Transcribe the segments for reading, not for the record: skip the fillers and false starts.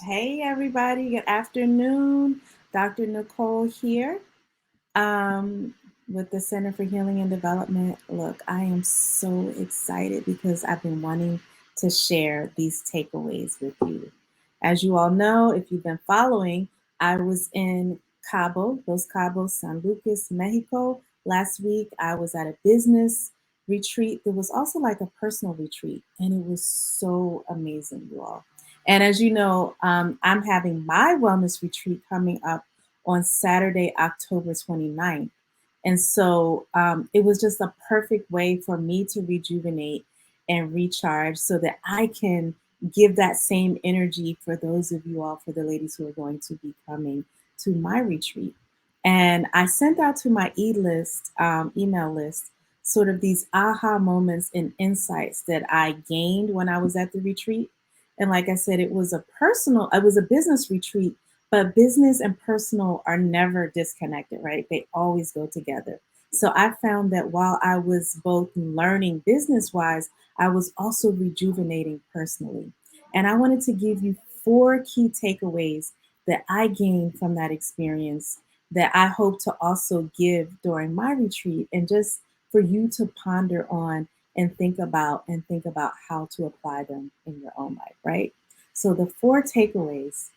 Hey, everybody. Good afternoon. Dr. Nicole here um, with the Center for Healing and Development. Look, I am so excited because I've been wanting to share these takeaways with you. As you all know, if you've been following, I was in Cabo, Los Cabos, San Lucas, Mexico. Last week, I was at a business retreat. There was also like a personal retreat, and it was so amazing, you all. And as you know, I'm having my wellness retreat coming up on Saturday, October 29th. And so it was just a perfect way for me to rejuvenate and recharge so that I can give that same energy for those of you all, for the ladies who are going to be coming to my retreat. And I sent out to my email list, sort of these aha moments and insights that I gained when I was at the retreat. And like I said, it was a business retreat, but business and personal are never disconnected, right? They always go together. So I found that while I was both learning business wise, I was also rejuvenating personally. And I wanted to give you four key takeaways that I gained from that experience that I hope to also give during my retreat, and just for you to ponder on and think about how to apply them in your own life, right? So the four takeaways,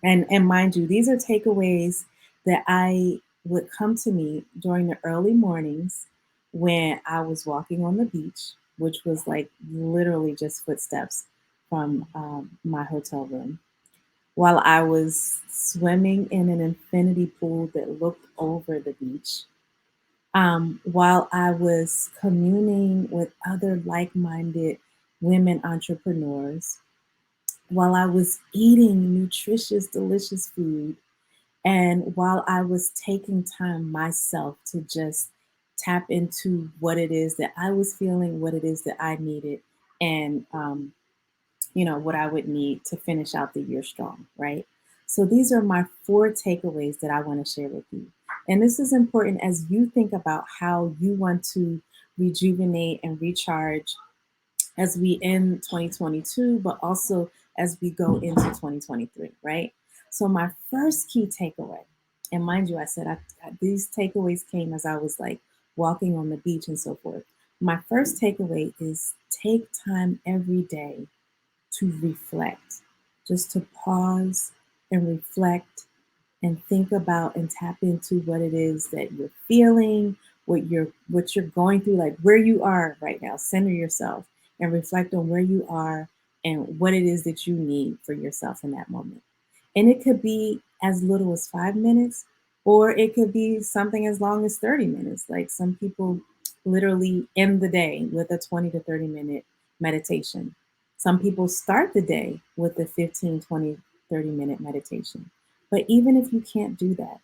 and mind you, these are takeaways that I would come to me during the early mornings when I was walking on the beach, which was like literally just footsteps from my hotel room, while I was swimming in an infinity pool that looked over the beach, while I was communing with other like minded women entrepreneurs, while I was eating nutritious, delicious food, and while I was taking time myself to just tap into what it is that I was feeling, what it is that I needed, and what I would need to finish out the year strong, right? So these are my four takeaways that I want to share with you. And this is important as you think about how you want to rejuvenate and recharge as we end 2022, but also as we go into 2023, right? So my first key takeaway, and mind you, I said these takeaways came as I was like walking on the beach and so forth. My first takeaway is take time every day to reflect, just to pause and reflect and think about and tap into what it is that you're feeling, what you're going through, like where you are right now. Center yourself and reflect on where you are and what it is that you need for yourself in that moment. And it could be as little as 5 minutes, or it could be something as long as 30 minutes. Like some people literally end the day with a 20 to 30 minute meditation. Some people start the day with a 15, 20, 30 minute meditation. But even if you can't do that,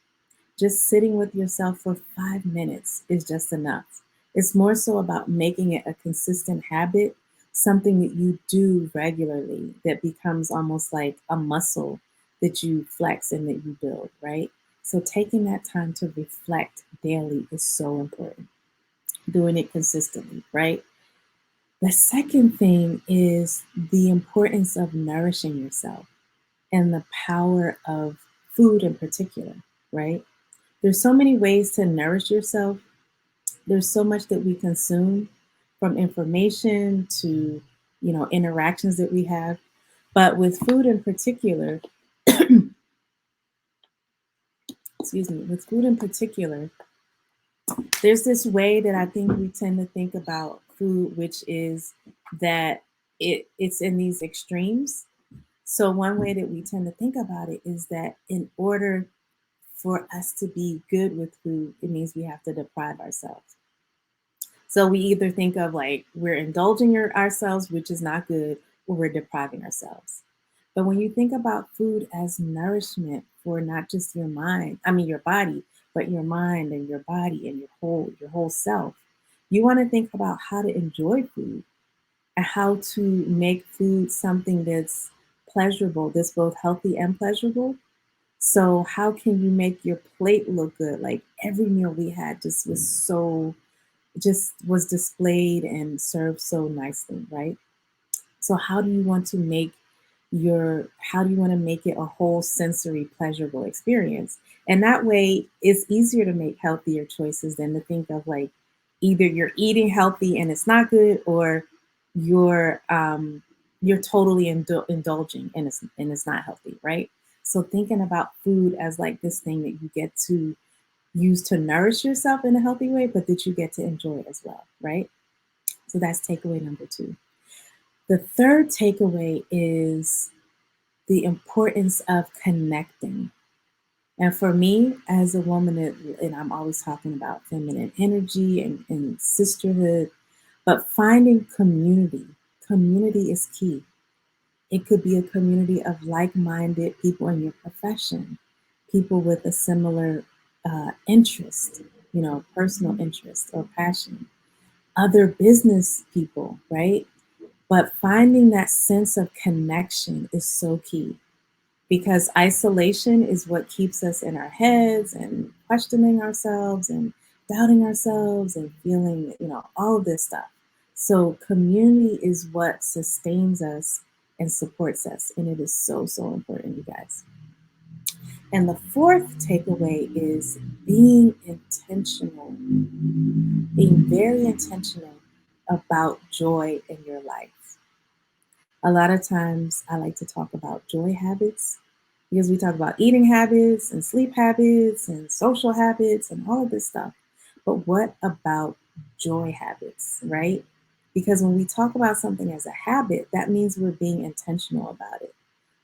just sitting with yourself for 5 minutes is just enough. It's more so about making it a consistent habit, something that you do regularly that becomes almost like a muscle that you flex and that you build, right? So taking that time to reflect daily is so important, doing it consistently, right? The second thing is the importance of nourishing yourself and the power of food in particular, right? There's so many ways to nourish yourself. There's so much that we consume, from information to, interactions that we have. But with food in particular, excuse me, with food in particular, there's this way that I think we tend to think about food, which is that it's in these extremes. So one way that we tend to think about it is that in order for us to be good with food, it means we have to deprive ourselves. So we either think of like we're indulging ourselves, which is not good, or we're depriving ourselves. But when you think about food as nourishment for not just your mind, I mean your body, but your mind and your body and your whole self, you want to think about how to enjoy food and how to make food something that's pleasurable, that's both healthy and pleasurable. So how can you make your plate look good? Like every meal we had just was displayed and served so nicely, right? So how do you want to make how do you want to make it a whole sensory pleasurable experience? And that way it's easier to make healthier choices than to think of like either you're eating healthy and it's not good, or you're you're totally indulging and it's not healthy, right? So thinking about food as like this thing that you get to use to nourish yourself in a healthy way, but that you get to enjoy as well, right? So that's takeaway number two. The third takeaway is the importance of connecting. And for me, as a woman, and I'm always talking about feminine energy and sisterhood, but finding community. Community is key. It could be a community of like minded people in your profession, people with a similar interest, personal interest or passion, other business people, right? But finding that sense of connection is so key, because isolation is what keeps us in our heads and questioning ourselves and doubting ourselves and feeling, all of this stuff. So community is what sustains us and supports us, and it is so so important, you guys. And the fourth takeaway is being intentional, being very intentional about joy in your life. A lot of times I like to talk about joy habits, because we talk about eating habits and sleep habits and social habits and all of this stuff. But what about joy habits, right? Because when we talk about something as a habit, that means we're being intentional about it.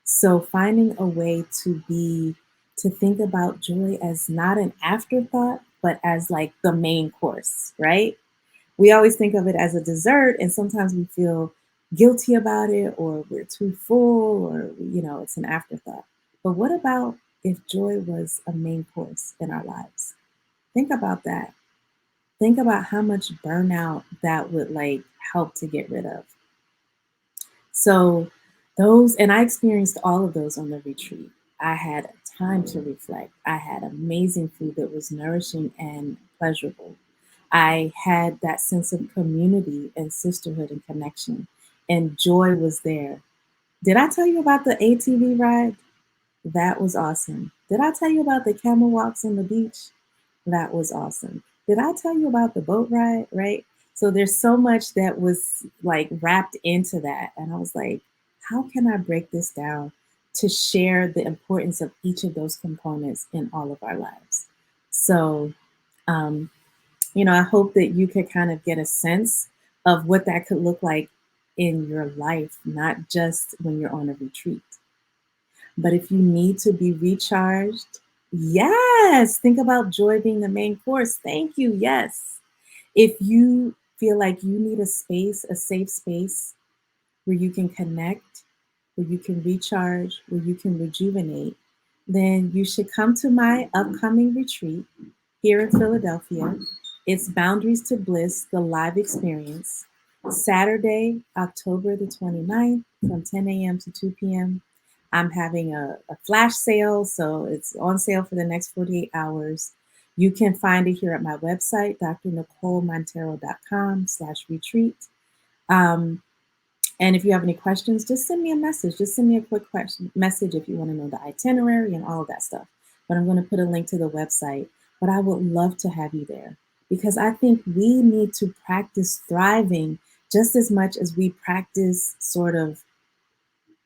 So finding a way to think about joy as not an afterthought, but as like the main course, right? We always think of it as a dessert, and sometimes we feel guilty about it, or we're too full, or it's an afterthought. But what about if joy was a main course in our lives? Think about that. Think about how much burnout that would like help to get rid of. So those, and I experienced all of those on the retreat. I had time to reflect. I had amazing food that was nourishing and pleasurable. I had that sense of community and sisterhood and connection, and joy was there. Did I tell you about the ATV ride? That was awesome. Did I tell you about the camel walks on the beach? That was awesome. Did I tell you about the boat ride? Right. So there's so much that was like wrapped into that. And I was like, how can I break this down to share the importance of each of those components in all of our lives? So, um, I hope that you could kind of get a sense of what that could look like in your life, not just when you're on a retreat. But if you need to be recharged, yes, think about joy being the main course. Thank you. Yes. If you feel like you need a space, a safe space where you can connect, where you can recharge, where you can rejuvenate, then you should come to my upcoming retreat here in Philadelphia. It's Boundaries to Bliss, the live experience, Saturday, October the 29th from 10 a.m. to 2 p.m. I'm having a flash sale, so it's on sale for the next 48 hours. You can find it here at my website, drnicolemontero.com/retreat. Um, and if you have any questions, just send me a message. Just send me a quick question message if you want to know the itinerary and all of that stuff. But I'm going to put a link to the website. But I would love to have you there, because I think we need to practice thriving just as much as we practice sort of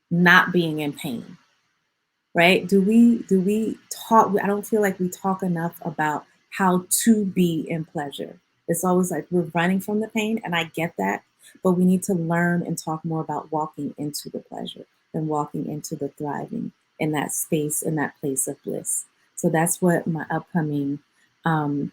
not being in pain, right? Do we talk? I don't feel like we talk enough about how to be in pleasure. It's always like we're running from the pain, and I get that, but we need to learn and talk more about walking into the pleasure and walking into the thriving in that space, in that place of bliss. So that's what my upcoming um,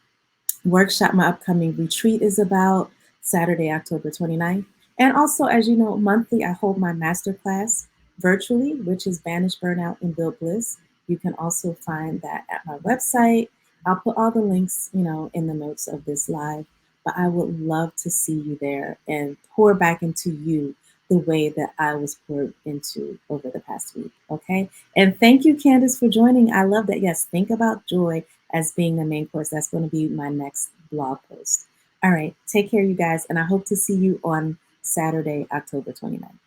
workshop, my upcoming retreat is about, Saturday, October 29th. And also, as you know, monthly I hold my masterclass virtually, which is Banish Burnout and Build Bliss. You can also find that at my website. I'll put all the links, in the notes of this live. But I would love to see you there and pour back into you the way that I was poured into over the past week. Okay. And thank you, Candace, for joining. I love that. Yes, think about joy as being the main course. That's going to be my next blog post. All right. Take care, you guys. And I hope to see you on Saturday, October 29th.